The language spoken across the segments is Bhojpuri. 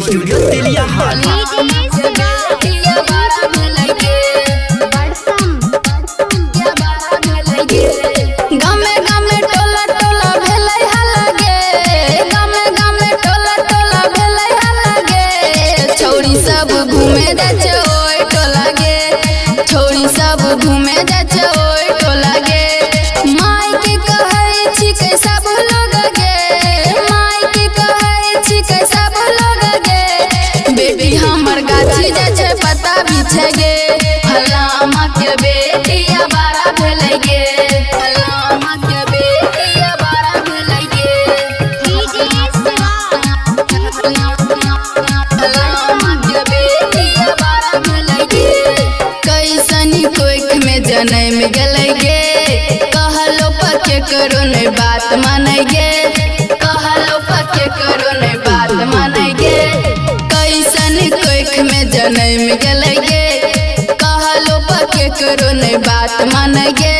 स्टूडियो तेलिया हाट। सब घूमे जाचे ओए टोला गे, छोड़ी सब घूमे जाचे ओए टोला गे। माई के कहै छी के सब लोग गे, माई के कहै छी के सब लोग गे। बेटी हमर गाछी जाचे पता बिछे गे, फलामा के बेटिया बड़ा भेलै गे, फलामा के बेटिया बड़ा भेलै गे। कैसनी कोइख में जनम गलै गे, कहलो पके करो नहीं बात मानै गे, कहलो पके करो नहीं बात मानै गे। कैसनी कोइख में जनम गलै गे, कहलो पके करो नहीं बात मानै गे,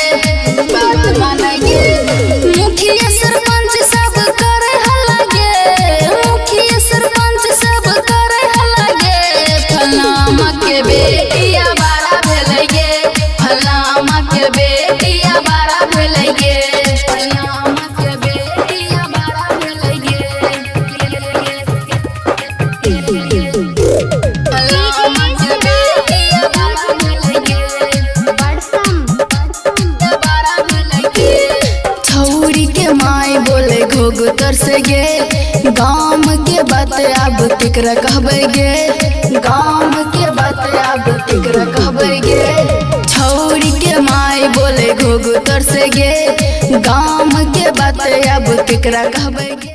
बात मानै गे। मुखिया सरपंच सब करे हल्ला गे, मुखिया सरपंच सब करे हल्ला गे। फलामा के बेटिया बड़ा भेलै गे, फलामा के बेटिया बड़ा भेलै गे, फलामा के बेटिया बड़ा भेलै गे, फलामा के बेटिया बड़ा भेलै गे, बड़ा भेलै गे। छौरी के माई बोले घोघतर से गे, गाम के बात अब केकरा कहबै गे, गाम के बात अब केकरा कहबै गे। छौरी के माई बोले घोघतर से गे, गाम के बात अब केकरा कहबै गे।